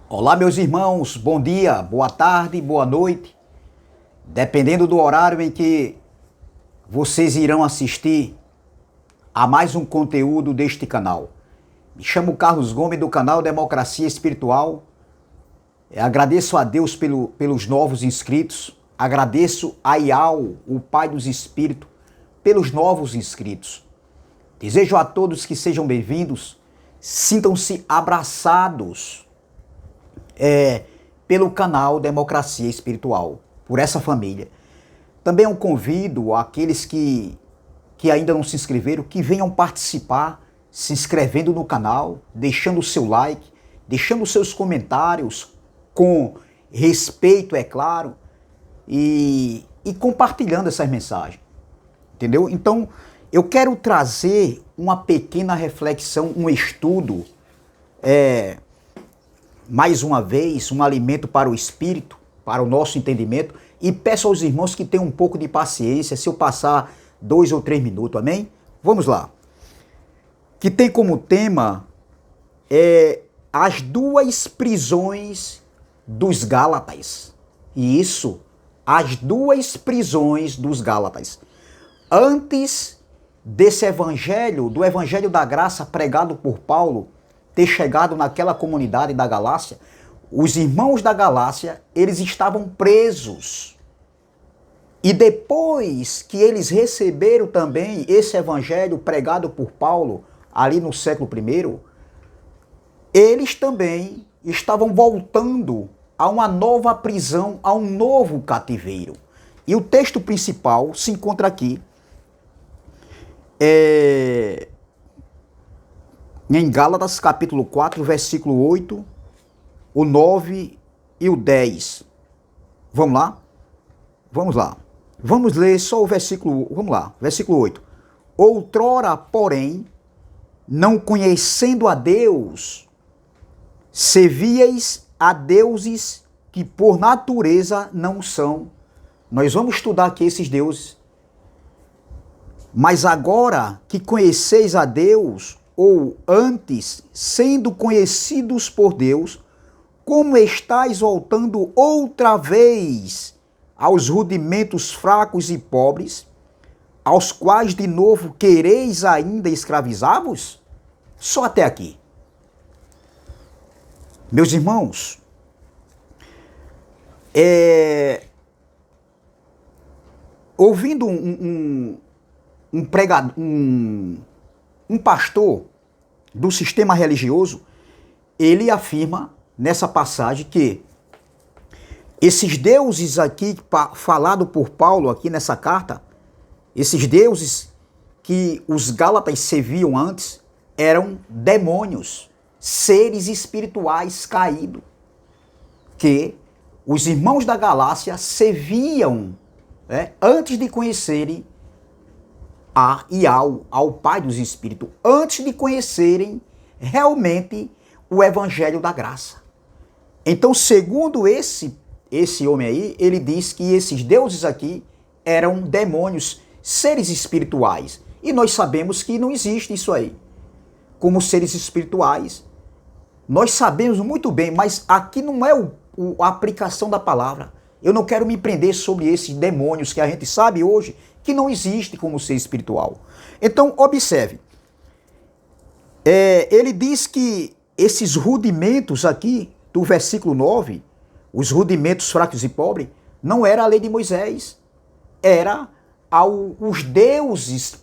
Olá, meus irmãos, bom dia, boa tarde, boa noite, dependendo do horário em que vocês irão assistir a mais um conteúdo deste canal. Me chamo Carlos Gomes do canal Democracia Espiritual. Agradeço a Deus pelos novos inscritos, agradeço a Ial, o Pai dos Espíritos, pelos novos inscritos. Desejo a todos que sejam bem-vindos, sintam-se abraçados pelo canal Democracia Espiritual, por essa família. Também eu convido aqueles que ainda não se inscreveram, que venham participar, se inscrevendo no canal, deixando o seu like, deixando os seus comentários, com respeito, é claro, e compartilhando essas mensagens. Entendeu? Então, eu quero trazer uma pequena reflexão, um estudo, mais uma vez, um alimento para o espírito, para o nosso entendimento, e peço aos irmãos que tenham um pouco de paciência, se eu passar 2 ou 3 minutos, amém? Vamos lá. Que tem como tema as duas prisões dos Gálatas. E isso, as duas prisões dos Gálatas. Antes desse evangelho, do evangelho da graça pregado por Paulo, ter chegado naquela comunidade da Galácia, os irmãos da Galácia, eles estavam presos. E depois que eles receberam também esse evangelho pregado por Paulo, ali no século I, eles também estavam voltando a uma nova prisão, a um novo cativeiro. E o texto principal se encontra aqui, em Gálatas capítulo 4, versículo 8, o 9 e o 10. Vamos lá? Vamos lá. Vamos ler só o versículo, vamos lá, versículo 8. Outrora, porém, não conhecendo a Deus, servíeis a deuses que por natureza não são. Nós vamos estudar aqui esses deuses. Mas agora que conheceis a Deus, ou antes, sendo conhecidos por Deus, como estáis voltando outra vez aos rudimentos fracos e pobres, aos quais de novo quereis ainda escravizar-vos? Só até aqui. Meus irmãos, ouvindo um pregador, um pastor do sistema religioso, ele afirma nessa passagem que esses deuses aqui, falado por Paulo aqui nessa carta, esses deuses que os Gálatas serviam antes, eram demônios, seres espirituais caídos, que os irmãos da Galácia serviam antes de conhecerem ao Pai dos Espíritos, antes de conhecerem realmente o Evangelho da Graça. Então, segundo esse homem aí, ele diz que esses deuses aqui eram demônios, seres espirituais. E nós sabemos que não existe isso aí, como seres espirituais. Nós sabemos muito bem, mas aqui não é a aplicação da palavra. Eu não quero me prender sobre esses demônios que a gente sabe hoje que não existe como ser espiritual. Então, observe. Ele diz que esses rudimentos aqui, do versículo 9, os rudimentos fracos e pobres, não era a lei de Moisés. Era aos deuses,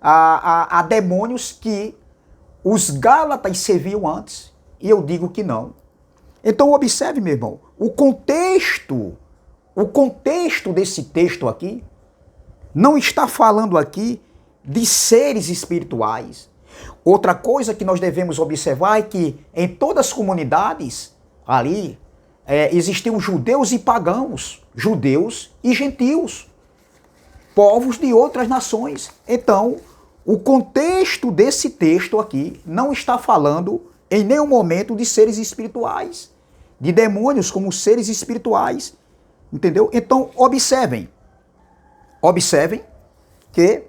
a demônios que os Gálatas serviam antes. E eu digo que não. Então, observe, meu irmão, o contexto desse texto aqui não está falando aqui de seres espirituais. Outra coisa que nós devemos observar é que em todas as comunidades ali existiam judeus e pagãos, judeus e gentios, povos de outras nações. Então, o contexto desse texto aqui não está falando em nenhum momento de seres espirituais, de demônios como seres espirituais, entendeu? Então, observem que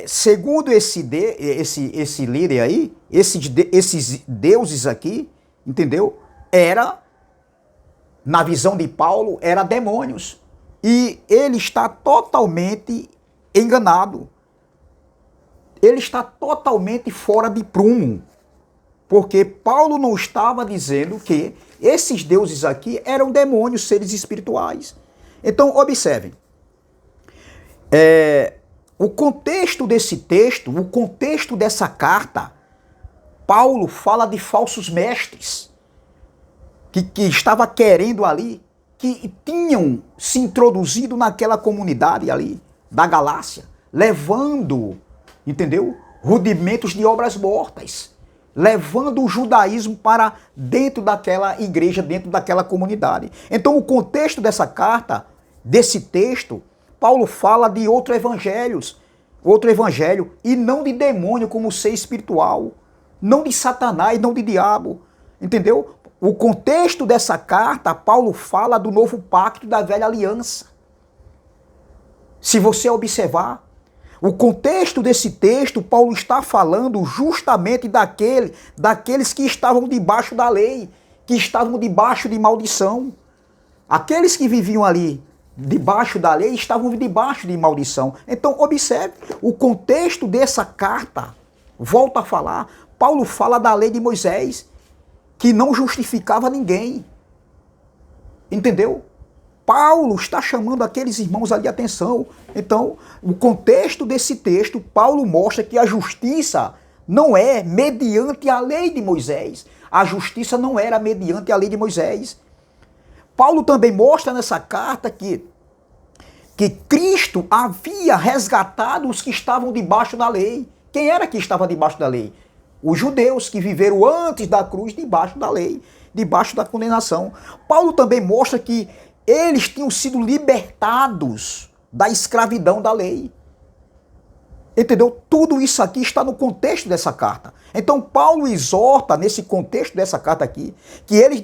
segundo esse líder aí, esses deuses aqui, entendeu? Na visão de Paulo, era demônios. E ele está totalmente enganado. Ele está totalmente fora de prumo. Porque Paulo não estava dizendo que esses deuses aqui eram demônios, seres espirituais. Então, observem. O contexto desse texto, o contexto dessa carta, Paulo fala de falsos mestres que estava querendo ali, que tinham se introduzido naquela comunidade ali da Galácia, levando, entendeu? Rudimentos de obras mortas, levando o judaísmo para dentro daquela igreja, dentro daquela comunidade. Então o contexto dessa carta, desse texto, Paulo fala de outro evangelho, e não de demônio como ser espiritual, não de Satanás, não de diabo, entendeu? O contexto dessa carta, Paulo fala do novo pacto da velha aliança. Se você observar, o contexto desse texto, Paulo está falando justamente daqueles que estavam debaixo da lei, que estavam debaixo de maldição. Aqueles que viviam ali debaixo da lei estavam debaixo de maldição. Então, observe, o contexto dessa carta, volta a falar, Paulo fala da lei de Moisés, que não justificava ninguém. Entendeu? Paulo está chamando aqueles irmãos ali a atenção. Então, o contexto desse texto, Paulo mostra que a justiça não é mediante a lei de Moisés. A justiça não era mediante a lei de Moisés. Paulo também mostra nessa carta que Cristo havia resgatado os que estavam debaixo da lei. Quem era que estava debaixo da lei? Os judeus que viveram antes da cruz debaixo da lei, debaixo da condenação. Paulo também mostra que eles tinham sido libertados da escravidão da lei. Entendeu? Tudo isso aqui está no contexto dessa carta. Então Paulo exorta, nesse contexto dessa carta aqui, que eles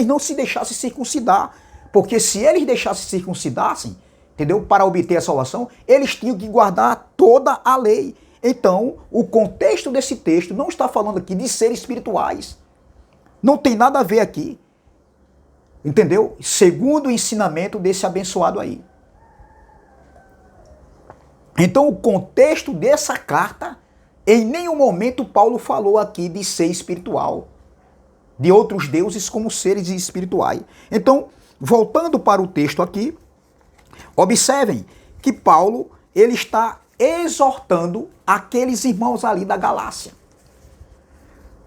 não se deixassem circuncidar. Porque se eles deixassem circuncidassem, entendeu? Para obter a salvação, eles tinham que guardar toda a lei. Então, o contexto desse texto não está falando aqui de seres espirituais. Não tem nada a ver aqui. Entendeu? Segundo o ensinamento desse abençoado aí. Então, o contexto dessa carta, em nenhum momento Paulo falou aqui de ser espiritual, de outros deuses como seres espirituais. Então, voltando para o texto aqui, observem que Paulo, ele está exortando aqueles irmãos ali da Galácia.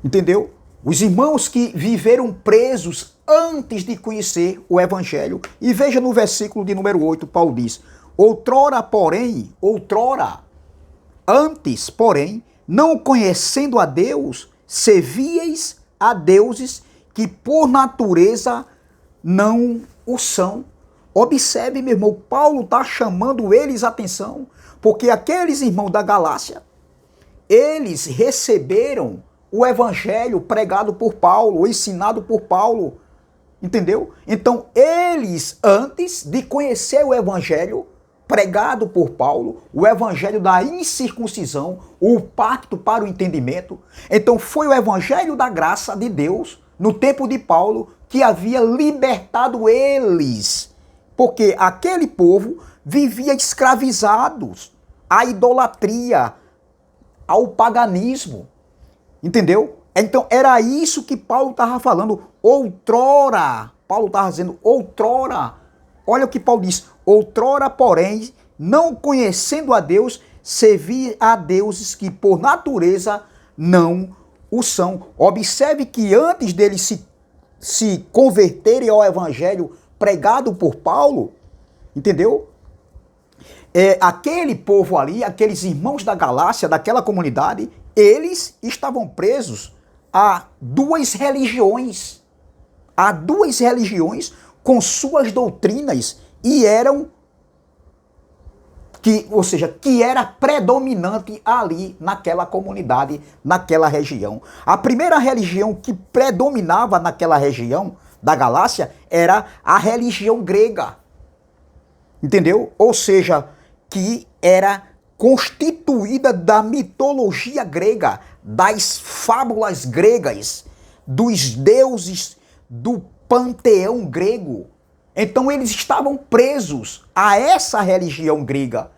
Entendeu? Os irmãos que viveram presos antes de conhecer o Evangelho. E veja no versículo de número 8, Paulo diz: antes, porém, não conhecendo a Deus, servíeis a deuses que por natureza não o são. Observe, meu irmão, Paulo está chamando eles a atenção, porque aqueles irmãos da Galácia, eles receberam o evangelho pregado por Paulo, ensinado por Paulo, entendeu? Então, eles, antes de conhecer o evangelho pregado por Paulo, o evangelho da incircuncisão, o pacto para o entendimento, então foi o evangelho da graça de Deus, no tempo de Paulo, que havia libertado eles, porque aquele povo vivia escravizados à idolatria, ao paganismo, entendeu? Então era isso que Paulo estava falando, outrora, Paulo estava dizendo outrora, olha o que Paulo diz, outrora, porém, não conhecendo a Deus, servia a deuses que por natureza não o são. Observe que antes deles se converterem ao evangelho pregado por Paulo, entendeu? Aquele povo ali, aqueles irmãos da Galácia, daquela comunidade, eles estavam presos a duas religiões. A duas religiões com suas doutrinas e que era predominante ali naquela comunidade, naquela região. A primeira religião que predominava naquela região da Galácia era a religião grega. Entendeu? Ou seja, que era constituída da mitologia grega, das fábulas gregas, dos deuses do panteão grego. Então eles estavam presos a essa religião grega,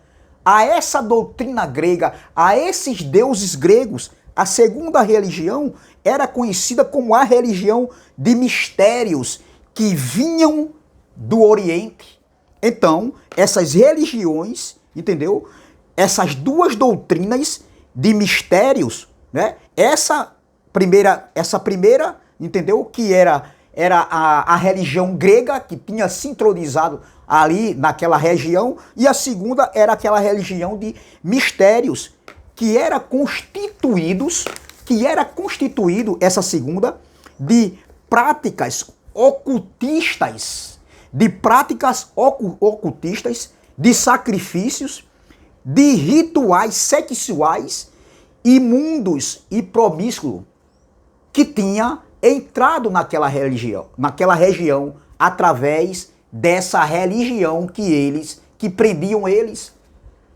a essa doutrina grega, a esses deuses gregos. A segunda religião era conhecida como a religião de mistérios que vinham do Oriente. Então, essas religiões, entendeu? Essas duas doutrinas de mistérios, né? Essa primeira, entendeu? Que era a religião grega que tinha se introduzado ali naquela região, e a segunda era aquela religião de mistérios que era constituído, essa segunda, de práticas ocultistas, de sacrifícios, de rituais sexuais imundos e promíscuos que tinha entrado naquela região através dessa religião que prendiam eles.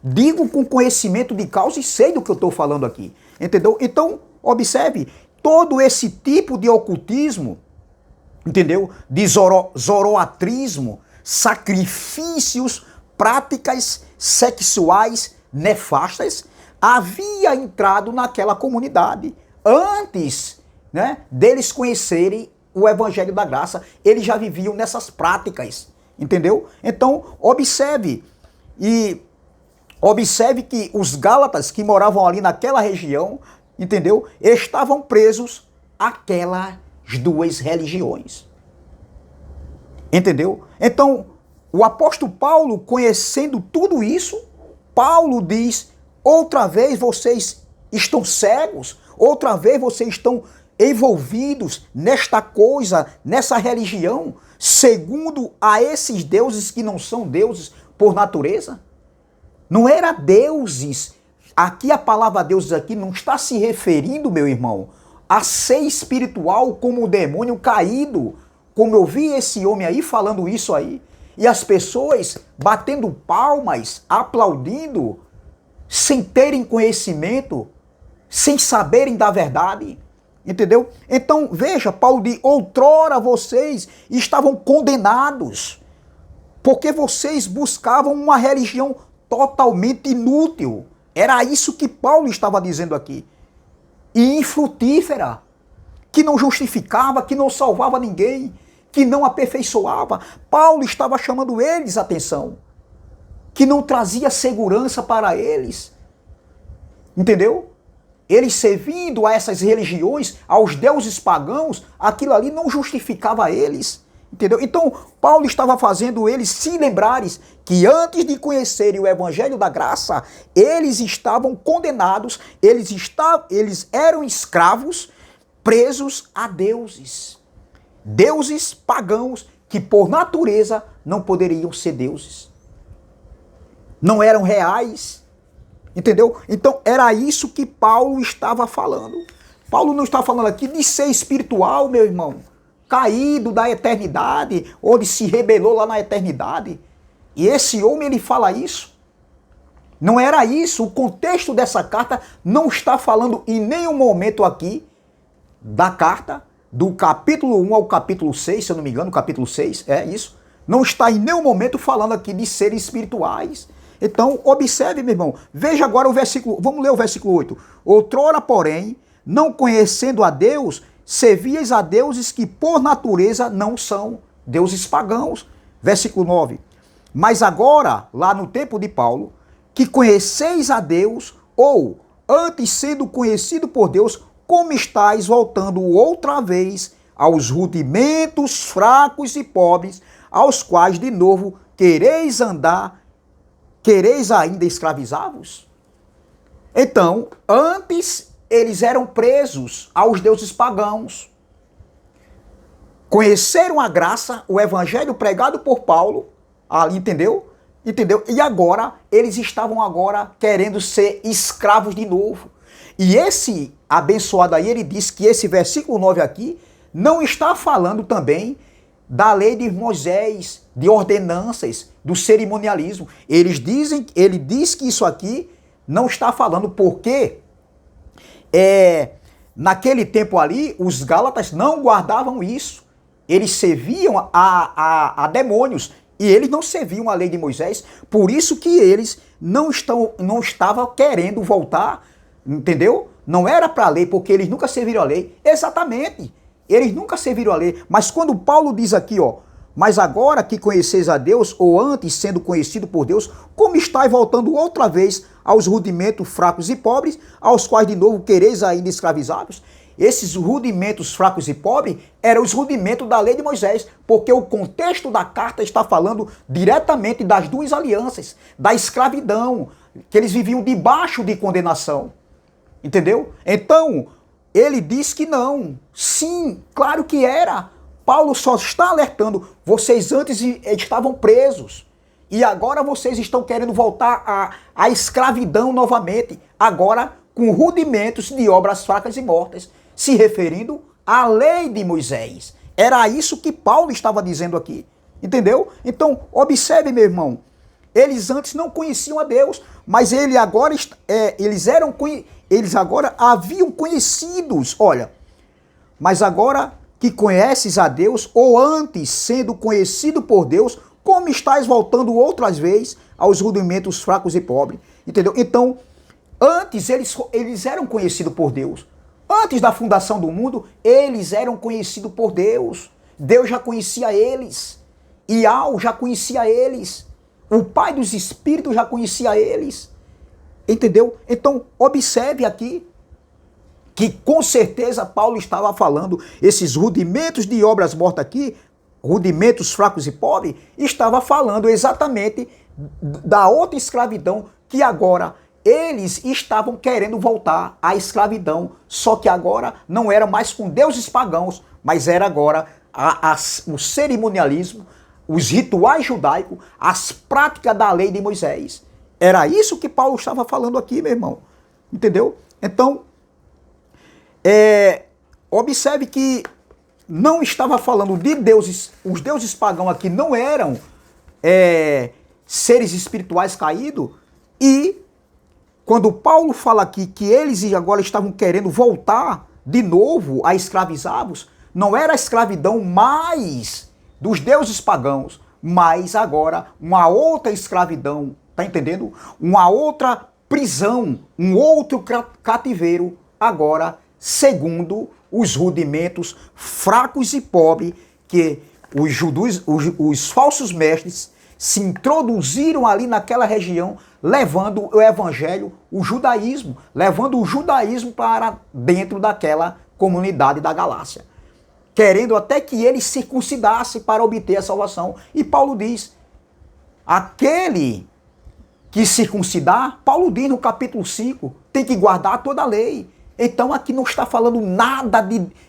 Digo com conhecimento de causa e sei do que eu estou falando aqui, entendeu? Então, observe, todo esse tipo de ocultismo, entendeu? De zoroatrismo, sacrifícios, práticas sexuais nefastas, havia entrado naquela comunidade. Antes, né, deles conhecerem o Evangelho da Graça, eles já viviam nessas práticas, entendeu? Então, observe que os gálatas que moravam ali naquela região, entendeu? Estavam presos àquelas duas religiões. Entendeu? Então, o apóstolo Paulo, conhecendo tudo isso, Paulo diz: outra vez vocês estão cegos, outra vez vocês estão envolvidos nesta coisa, nessa religião, segundo a esses deuses que não são deuses por natureza. Não era deuses. Aqui a palavra deuses aqui não está se referindo, meu irmão, a ser espiritual como o demônio caído. Como eu vi esse homem aí falando isso aí. E as pessoas batendo palmas, aplaudindo, sem terem conhecimento, sem saberem da verdade. Entendeu? Então, veja, Paulo diz: outrora vocês estavam condenados, porque vocês buscavam uma religião totalmente inútil. Era isso que Paulo estava dizendo aqui. E infrutífera, que não justificava, que não salvava ninguém, que não aperfeiçoava. Paulo estava chamando eles a atenção, que não trazia segurança para eles. Entendeu? Eles servindo a essas religiões, aos deuses pagãos, aquilo ali não justificava eles. Entendeu? Então, Paulo estava fazendo eles se lembrarem que antes de conhecerem o Evangelho da Graça, eles estavam condenados, eles eram escravos, presos a deuses. Deuses pagãos que, por natureza, não poderiam ser deuses. Não eram reais. Entendeu? Então, era isso que Paulo estava falando. Paulo não está falando aqui de ser espiritual, meu irmão, caído da eternidade, onde se rebelou lá na eternidade. E esse homem, ele fala isso. Não era isso. O contexto dessa carta não está falando em nenhum momento aqui da carta, do capítulo 1 ao capítulo 6, se eu não me engano, capítulo 6, é isso. Não está em nenhum momento falando aqui de seres espirituais. Então, observe, meu irmão. Veja agora o versículo, vamos ler o versículo 8. Outrora, porém, não conhecendo a Deus, servias a deuses que por natureza não são deuses pagãos. Versículo 9. Mas agora, lá no tempo de Paulo, que conheceis a Deus, ou antes sendo conhecido por Deus, como estáis voltando outra vez aos rudimentos fracos e pobres, aos quais de novo quereis andar, quereis ainda escravizar-vos? Então, antes eles eram presos aos deuses pagãos. Conheceram a graça, o evangelho pregado por Paulo, ali, entendeu? E agora, eles estavam agora querendo ser escravos de novo. E esse abençoado aí, ele diz que esse versículo 9 aqui não está falando também da lei de Moisés, de ordenanças, do cerimonialismo. Ele diz que isso aqui Não está falando porque naquele tempo ali, os Gálatas não guardavam isso. Eles serviam a demônios e eles não serviam a lei de Moisés. Por isso que eles não estavam querendo voltar, entendeu? Não era para a lei, porque eles nunca serviram a lei. Exatamente, eles nunca serviram a lei. Mas quando Paulo diz aqui, ó, mas agora que conheceis a Deus, ou antes sendo conhecido por Deus, como estáis voltando outra vez aos rudimentos fracos e pobres, aos quais de novo quereis ainda escravizá-los? Esses rudimentos fracos e pobres eram os rudimentos da lei de Moisés, porque o contexto da carta está falando diretamente das duas alianças, da escravidão, que eles viviam debaixo de condenação. Entendeu? Então, ele diz que não. Sim, claro que era. Paulo só está alertando, vocês antes estavam presos e agora vocês estão querendo voltar à escravidão novamente, agora com rudimentos de obras fracas e mortas, se referindo à lei de Moisés. Era isso que Paulo estava dizendo aqui, entendeu? Então, observe, meu irmão, eles antes não conheciam a Deus, mas eles agora haviam conhecidos, olha, mas agora que conheces a Deus, ou antes sendo conhecido por Deus, como estás voltando outras vezes aos rudimentos fracos e pobres, entendeu? Então, antes eles eram conhecidos por Deus. Antes da fundação do mundo, eles eram conhecidos por Deus. Deus já conhecia eles. Iau já conhecia eles. O Pai dos Espíritos já conhecia eles. Entendeu? Então, observe aqui que com certeza Paulo estava falando, esses rudimentos de obras mortas aqui, rudimentos fracos e pobres, estava falando exatamente da outra escravidão que agora eles estavam querendo voltar à escravidão, só que agora não era mais com deuses pagãos, mas era agora o cerimonialismo, os rituais judaicos, as práticas da lei de Moisés. Era isso que Paulo estava falando aqui, meu irmão. Entendeu? Então, observe que não estava falando de deuses, os deuses pagãos aqui não eram seres espirituais caídos, e quando Paulo fala aqui que eles agora estavam querendo voltar de novo a escravizá-los, não era a escravidão mais dos deuses pagãos, mas agora uma outra escravidão, tá entendendo? Uma outra prisão, um outro cativeiro, agora segundo os rudimentos fracos e pobres que os falsos mestres se introduziram ali naquela região, levando o evangelho, o judaísmo, levando o judaísmo para dentro daquela comunidade da Galácia, querendo até que ele circuncidasse para obter a salvação. E Paulo diz, aquele que circuncidar, Paulo diz no capítulo 5, tem que guardar toda a lei. Então aqui não está falando nada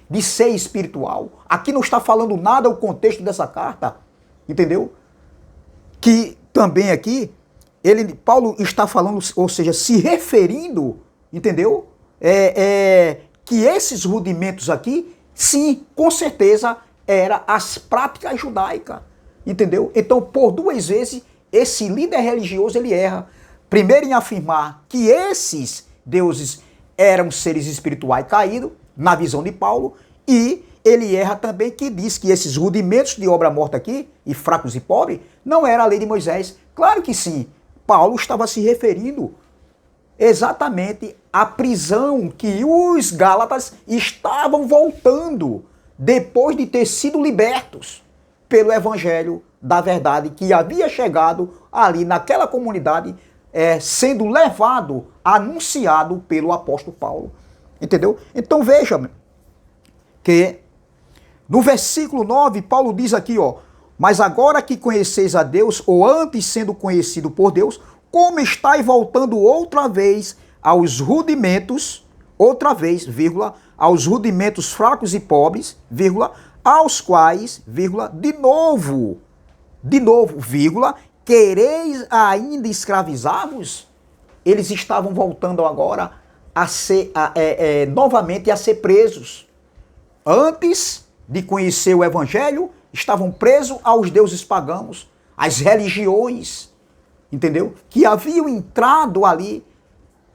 de ser espiritual. Aqui não está falando nada o contexto dessa carta. Entendeu? Que também aqui, Paulo está falando, ou seja, se referindo, entendeu? Que esses rudimentos aqui, sim, com certeza, eram as práticas judaicas. Entendeu? Então, por duas vezes, esse líder religioso, ele erra. Primeiro em afirmar que esses deuses eram seres espirituais caídos, na visão de Paulo, e ele erra também que diz que esses rudimentos de obra morta aqui, e fracos e pobres, não era a lei de Moisés. Claro que sim, Paulo estava se referindo exatamente à prisão que os Gálatas estavam voltando depois de ter sido libertos pelo evangelho da verdade que havia chegado ali naquela comunidade, sendo levado, anunciado pelo apóstolo Paulo. Entendeu? Então veja que no versículo 9, Paulo diz aqui, ó, mas agora que conheceis a Deus, ou antes sendo conhecido por Deus, como estáis voltando outra vez aos rudimentos, outra vez, vírgula, aos rudimentos fracos e pobres, vírgula, aos quais, vírgula, de novo, vírgula, quereis ainda escravizar-vos? Eles estavam voltando agora a ser, novamente a ser presos. Antes de conhecer o evangelho, estavam presos aos deuses pagãos, às religiões, entendeu? Que haviam entrado ali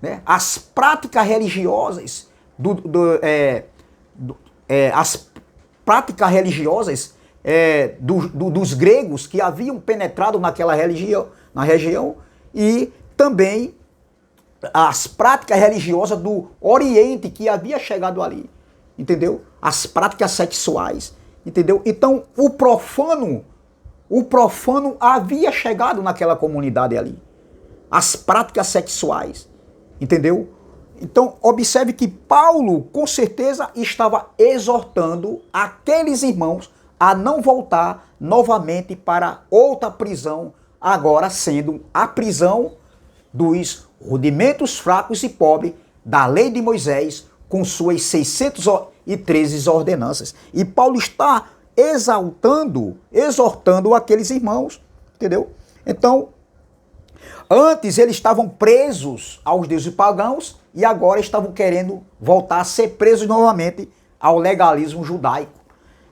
né? As práticas religiosas as práticas religiosas dos gregos que haviam penetrado naquela região, na região, e também as práticas religiosas do Oriente que havia chegado ali, entendeu? As práticas sexuais, entendeu? Então o profano havia chegado naquela comunidade ali. As práticas sexuais, entendeu? Então observe que Paulo com certeza estava exortando aqueles irmãos a não voltar novamente para outra prisão, agora sendo a prisão dos rudimentos fracos e pobres da lei de Moisés, com suas 613 ordenanças. E Paulo está exortando aqueles irmãos, entendeu? Então, antes eles estavam presos aos deuses pagãos e agora estavam querendo voltar a ser presos novamente ao legalismo judaico.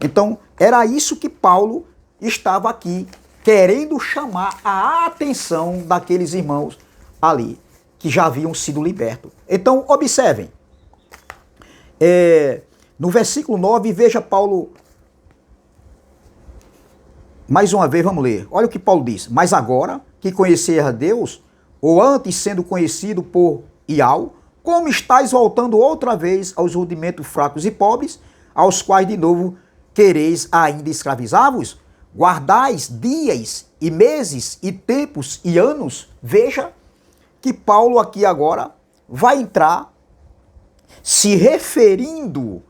Então, era isso que Paulo estava aqui querendo chamar a atenção daqueles irmãos ali, que já haviam sido libertos. Então, observem, no versículo 9, veja Paulo, mais uma vez, vamos ler. Olha o que Paulo diz. Mas agora que conheceis a Deus, ou antes sendo conhecido por Ial, como estáis voltando outra vez aos rudimentos fracos e pobres, aos quais de novo quereis ainda escravizar-vos? Guardais dias e meses e tempos e anos? Veja que Paulo aqui agora vai entrar se referindo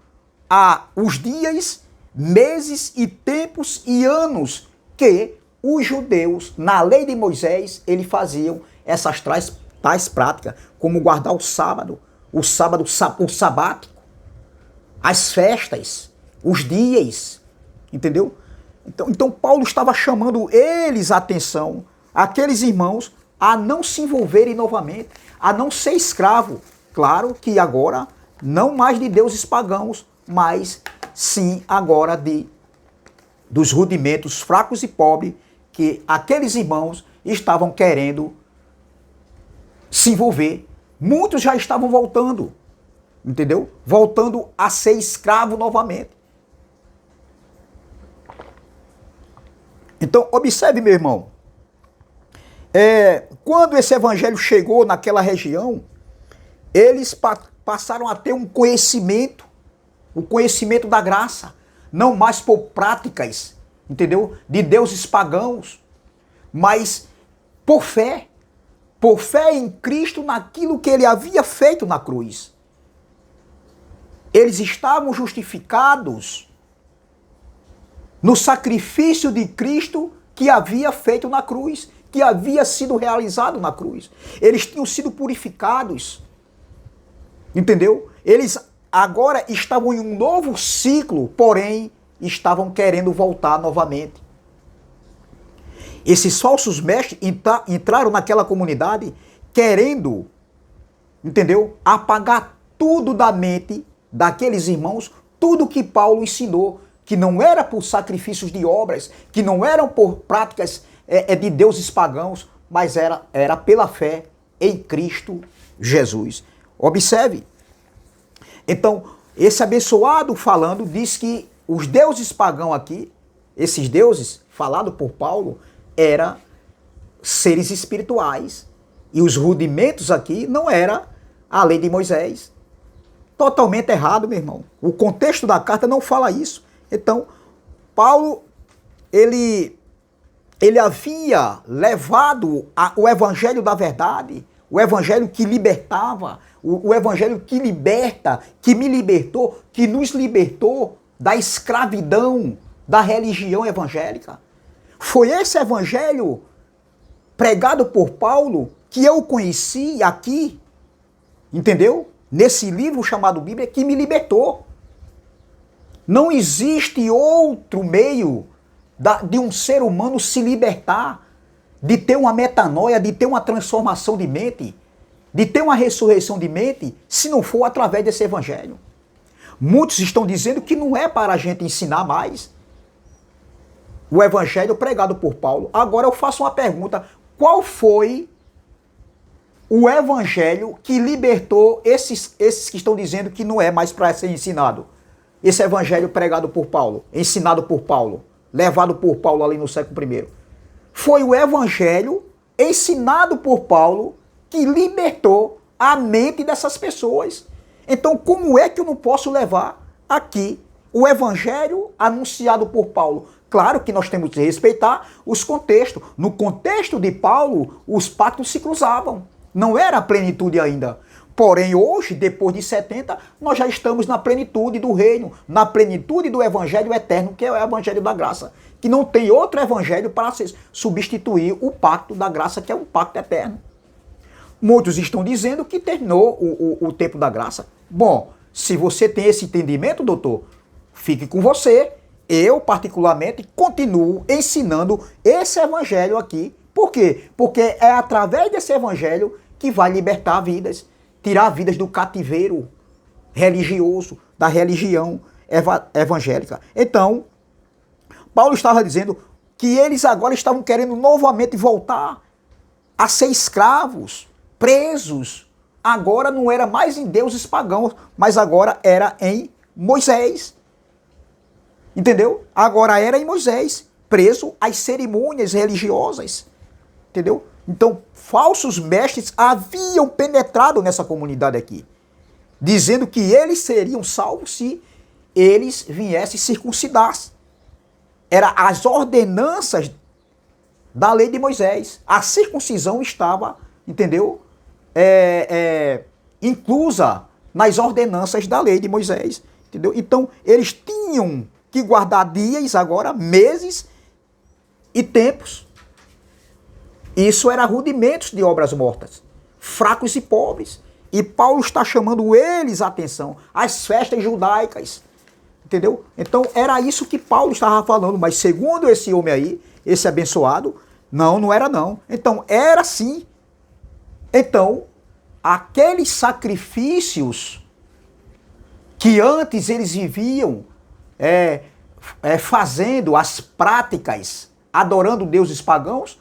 a os dias, meses e tempos e anos que os judeus, na lei de Moisés, eles faziam essas tais práticas, como guardar o sábado o sabático, as festas, os dias, entendeu? Então Paulo estava chamando eles a atenção, aqueles irmãos, a não se envolverem novamente, a não ser escravo. Claro que agora, não mais de deuses pagãos, mas sim agora dos rudimentos fracos e pobres que aqueles irmãos estavam querendo se envolver. Muitos já estavam voltando, entendeu? Voltando a ser escravo novamente. Então, observe, meu irmão, quando esse evangelho chegou naquela região, eles passaram a ter um conhecimento, o conhecimento da graça, não mais por práticas, entendeu? De deuses pagãos, mas por fé em Cristo naquilo que ele havia feito na cruz. Eles estavam justificados no sacrifício de Cristo que havia feito na cruz, que havia sido realizado na cruz. Eles tinham sido purificados, entendeu? Eles agora estavam em um novo ciclo, porém estavam querendo voltar novamente. Esses falsos mestres entraram naquela comunidade querendo, entendeu? Apagar tudo da mente daqueles irmãos, tudo que Paulo ensinou, que não era por sacrifícios de obras, que não eram por práticas de deuses pagãos, mas era pela fé em Cristo Jesus. Observe. Então, esse abençoado falando diz que os deuses pagãos aqui, esses deuses falados por Paulo, eram seres espirituais. E os rudimentos aqui não era a lei de Moisés. Totalmente errado, meu irmão. O contexto da carta não fala isso. Então, Paulo, ele havia levado o evangelho da verdade, o evangelho que libertava, o evangelho que liberta, que me libertou, que nos libertou da escravidão da religião evangélica. Foi esse evangelho pregado por Paulo que eu conheci aqui, entendeu? Nesse livro chamado Bíblia, que me libertou. Não existe outro meio de um ser humano se libertar, de ter uma metanoia, de ter uma transformação de mente, de ter uma ressurreição de mente, se não for através desse evangelho. Muitos estão dizendo que não é para a gente ensinar mais o evangelho pregado por Paulo. Agora eu faço uma pergunta: qual foi o evangelho que libertou esses que estão dizendo que não é mais para ser ensinado. Esse evangelho pregado por Paulo, ensinado por Paulo, levado por Paulo ali no século I. Foi o evangelho ensinado por Paulo que libertou a mente dessas pessoas. Então, como é que eu não posso levar aqui o evangelho anunciado por Paulo? Claro que nós temos que respeitar os contextos. No contexto de Paulo, os pactos se cruzavam. Não era a plenitude ainda. Porém, hoje, depois de 70, nós já estamos na plenitude do reino, na plenitude do evangelho eterno, que é o evangelho da graça. Que não tem outro evangelho para substituir o pacto da graça, que é um pacto eterno. Muitos estão dizendo que terminou o tempo da graça. Bom, se você tem esse entendimento, doutor, fique com você. Eu, particularmente, continuo ensinando esse evangelho aqui. Por quê? Porque é através desse evangelho que vai libertar vidas, tirar vidas do cativeiro religioso, da religião evangélica. Então, Paulo estava dizendo que eles agora estavam querendo novamente voltar a ser escravos, presos. Agora não era mais em deuses pagãos, mas agora era em Moisés. Entendeu? Agora era em Moisés, preso às cerimônias religiosas. Entendeu? Então, falsos mestres haviam penetrado nessa comunidade aqui, dizendo que eles seriam salvos se eles viessem circuncidar-se. Era as ordenanças da lei de Moisés. A circuncisão estava, entendeu? Inclusa nas ordenanças da lei de Moisés. Entendeu? Então, eles tinham que guardar dias, agora meses e tempos. Isso era rudimentos de obras mortas, fracos e pobres. E Paulo está chamando eles a atenção, as festas judaicas. Entendeu? Então era isso que Paulo estava falando, mas segundo esse homem aí, esse abençoado, não era não. Então era sim. Então, aqueles sacrifícios que antes eles viviam fazendo as práticas, adorando deuses pagãos,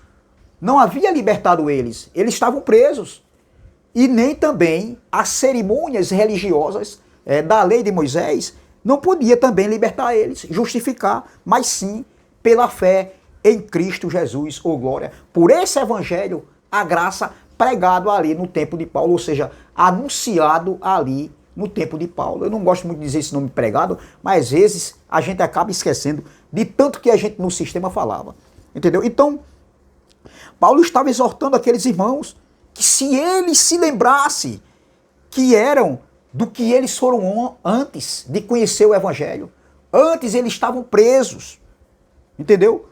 não havia libertado eles. Eles estavam presos. E nem também as cerimônias religiosas da lei de Moisés não podia também libertar eles, justificar, mas sim pela fé em Cristo Jesus, ou glória, por esse evangelho, a graça pregado ali no tempo de Paulo, ou seja, anunciado ali no tempo de Paulo. Eu não gosto muito de dizer esse nome pregado, mas às vezes a gente acaba esquecendo de tanto que a gente no sistema falava. Entendeu? Então, Paulo estava exortando aqueles irmãos que se eles se lembrassem que eram do que eles foram antes de conhecer o evangelho. Antes eles estavam presos. Entendeu?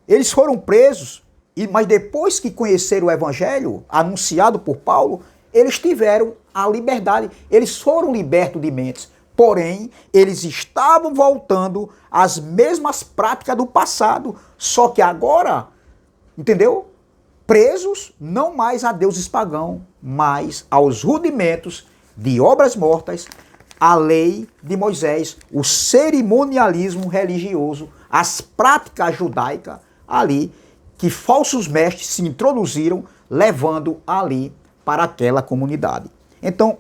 Eles foram presos, mas depois que conheceram o evangelho anunciado por Paulo, eles tiveram a liberdade. Eles foram libertos de mentes. Porém, eles estavam voltando às mesmas práticas do passado. Só que agora, entendeu? Presos não mais a deuses pagãos, mas aos rudimentos de obras mortas, a lei de Moisés, o cerimonialismo religioso, as práticas judaicas ali, que falsos mestres se introduziram, levando ali para aquela comunidade. Então,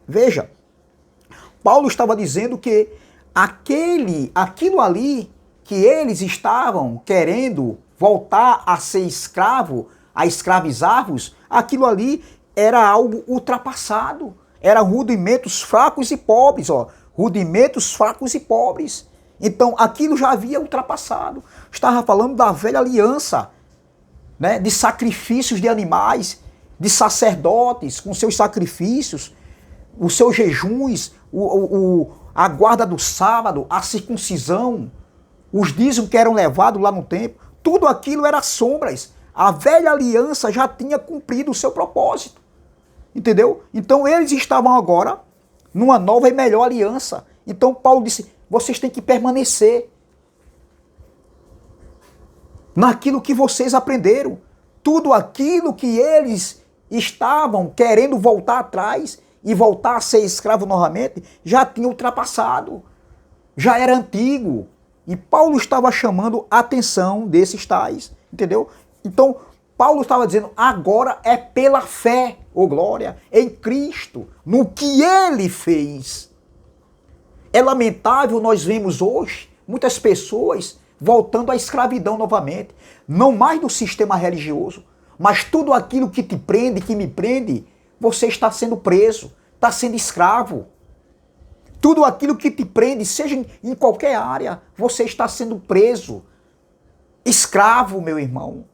veja, Paulo estava dizendo que aquilo ali que eles estavam querendo voltar a ser escravo, a escravizar-vos, aquilo ali era algo ultrapassado. Eram rudimentos fracos e pobres, ó. Rudimentos fracos e pobres. Então, aquilo já havia ultrapassado. Estava falando da velha aliança, né? De sacrifícios de animais, de sacerdotes com seus sacrifícios, os seus jejuns, a guarda do sábado, a circuncisão, os dízimos que eram levados lá no templo. Tudo aquilo era sombras. A velha aliança já tinha cumprido o seu propósito. Entendeu? Então eles estavam agora numa nova e melhor aliança. Então Paulo disse, vocês têm que permanecer naquilo que vocês aprenderam. Tudo aquilo que eles estavam querendo voltar atrás e voltar a ser escravo novamente, já tinha ultrapassado. Já era antigo. E Paulo estava chamando a atenção desses tais. Entendeu? Então, Paulo estava dizendo, agora é pela fé, ô glória, em Cristo, no que Ele fez. É lamentável nós vemos hoje muitas pessoas voltando à escravidão novamente. Não mais do sistema religioso, mas tudo aquilo que te prende, que me prende, você está sendo preso, está sendo escravo. Tudo aquilo que te prende, seja em qualquer área, você está sendo preso. Escravo, meu irmão.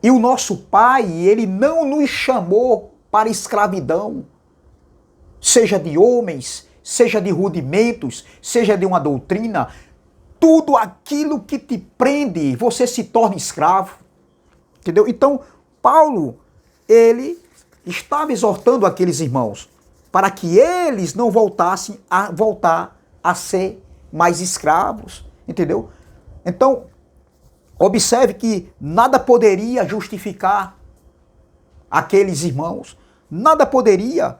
E o nosso Pai, Ele não nos chamou para escravidão, seja de homens, seja de rudimentos, seja de uma doutrina. Tudo aquilo que te prende, você se torna escravo. Entendeu? Então, Paulo, ele estava exortando aqueles irmãos para que eles não voltassem a voltar a ser mais escravos. Entendeu? Então, observe que nada poderia justificar aqueles irmãos, nada poderia.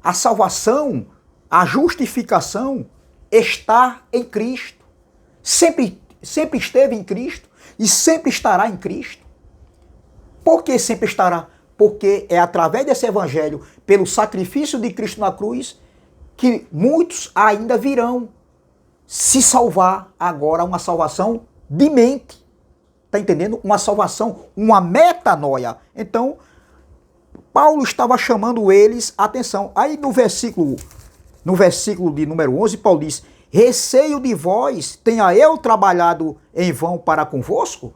A salvação, a justificação está em Cristo. Sempre esteve em Cristo e sempre estará em Cristo. Por que sempre estará? Porque é através desse evangelho, pelo sacrifício de Cristo na cruz, que muitos ainda virão se salvar agora, uma salvação de mente. Está entendendo? Uma salvação, uma metanoia. Então, Paulo estava chamando eles a atenção. Aí no versículo de número 11, Paulo diz, receio de vós, tenha eu trabalhado em vão para convosco?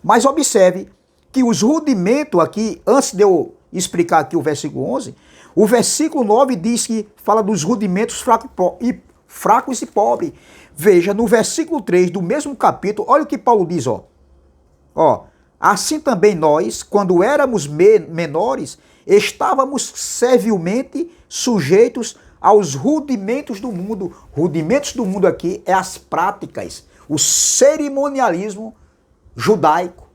Mas observe que os rudimentos aqui, antes de eu explicar aqui o versículo 11, o versículo 9 diz que fala dos rudimentos fracos e pobres. Veja, no versículo 3 do mesmo capítulo, olha o que Paulo diz, ó. Assim também nós, quando éramos menores, estávamos servilmente sujeitos aos rudimentos do mundo. Rudimentos do mundo aqui é as práticas, o cerimonialismo judaico.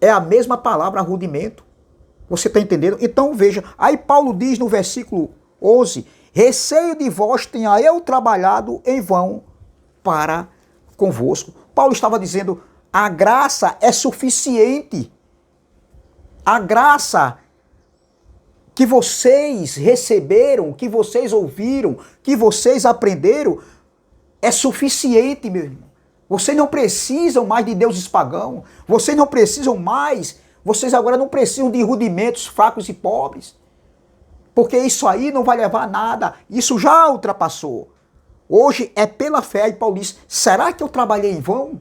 É a mesma palavra rudimento. Você está entendendo? Então veja, aí Paulo diz no versículo 11, receio de vós tenha eu trabalhado em vão para convosco. Paulo estava dizendo, a graça é suficiente. A graça que vocês receberam, que vocês ouviram, que vocês aprenderam, é suficiente, meu irmão. Vocês não precisam mais de deuses pagãos. Vocês não precisam mais. Vocês agora não precisam de rudimentos fracos e pobres. Porque isso aí não vai levar a nada. Isso já ultrapassou. Hoje é pela fé. E Paulo diz, será que eu trabalhei em vão?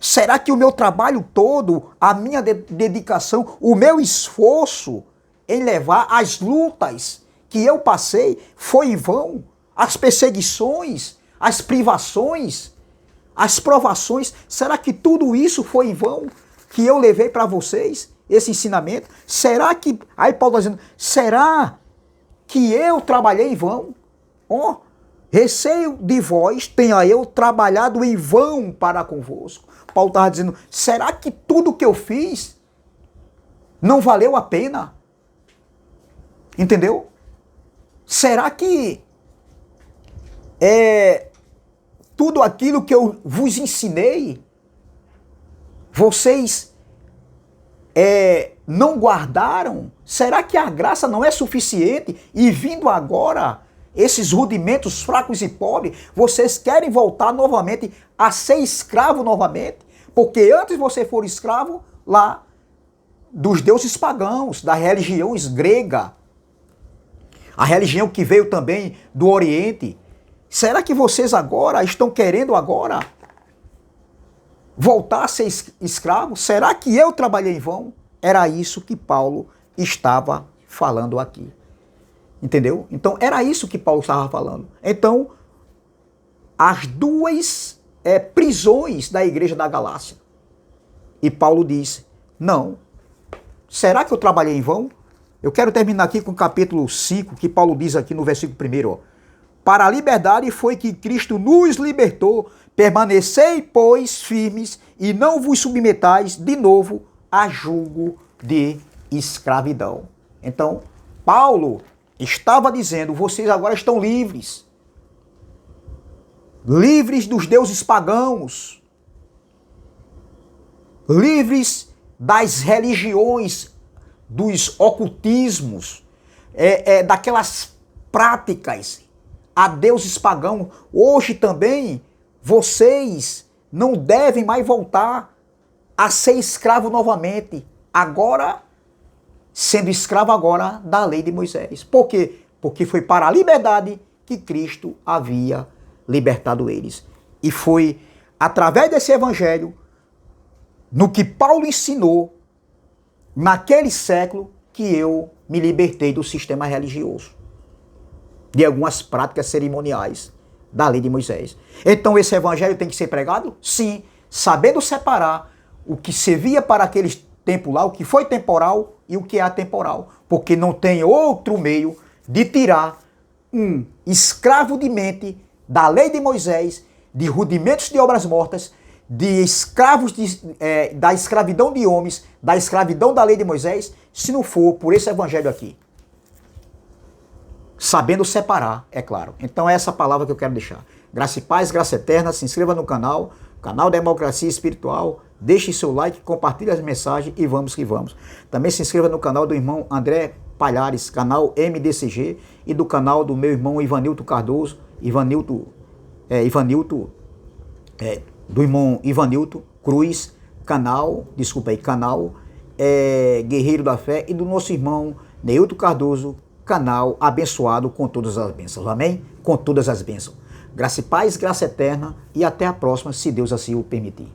Será que o meu trabalho todo, a minha dedicação, o meu esforço em levar as lutas que eu passei foi em vão? As perseguições, as privações, as provações, será que tudo isso foi em vão que eu levei para vocês, esse ensinamento? Será que, aí Paulo está dizendo, será que eu trabalhei em vão? Receio de vós tenha eu trabalhado em vão para convosco. Paulo estava dizendo, será que tudo que eu fiz não valeu a pena? Entendeu? Será que tudo aquilo que eu vos ensinei, vocês não guardaram? Será que a graça não é suficiente? E vindo agora, esses rudimentos fracos e pobres, vocês querem voltar novamente a ser escravo novamente? Porque antes você for escravo lá dos deuses pagãos, das religiões grega, a religião que veio também do Oriente. Será que vocês agora estão querendo agora voltar a ser escravos? Será que eu trabalhei em vão? Era isso que Paulo estava falando aqui. Entendeu? Então era isso que Paulo estava falando. Então, as duas prisões da igreja da Galácia. E Paulo disse, não, será que eu trabalhei em vão? Eu quero terminar aqui com o capítulo 5, que Paulo diz aqui no versículo 1, para a liberdade foi que Cristo nos libertou, permanecei, pois, firmes, e não vos submetais de novo a julgo de escravidão. Então, Paulo estava dizendo, vocês agora estão livres. Livres dos deuses pagãos. livres das religiões, dos ocultismos, daquelas práticas a deuses pagãos. Hoje também vocês não devem mais voltar a ser escravo novamente, agora sendo escravo agora da lei de Moisés. Por quê? Porque foi para a liberdade que Cristo havia libertado eles. E foi através desse evangelho, no que Paulo ensinou, naquele século, que eu me libertei do sistema religioso, de algumas práticas cerimoniais da lei de Moisés. Então esse evangelho tem que ser pregado? Sim, sabendo separar o que servia para aquele tempo lá, o que foi temporal e o que é atemporal. Porque não tem outro meio de tirar um escravo de mente da lei de Moisés, de rudimentos de obras mortas, de escravos da escravidão de homens, da escravidão da lei de Moisés, se não for por esse evangelho aqui. Sabendo separar, é claro. Então é essa palavra que eu quero deixar. Graça e paz, graça eterna, se inscreva no canal Democracia Espiritual, deixe seu like, compartilhe as mensagens e vamos que vamos. Também se inscreva no canal do irmão André Palhares, canal MDCG, e do canal do meu irmão Ivanilton Cardoso, do irmão Ivanilton Cruz, canal Guerreiro da Fé, e do nosso irmão Neilton Cardoso, canal abençoado com todas as bênçãos. Amém? Com todas as bênçãos. Graça e paz, graça eterna, e até a próxima, se Deus assim o permitir.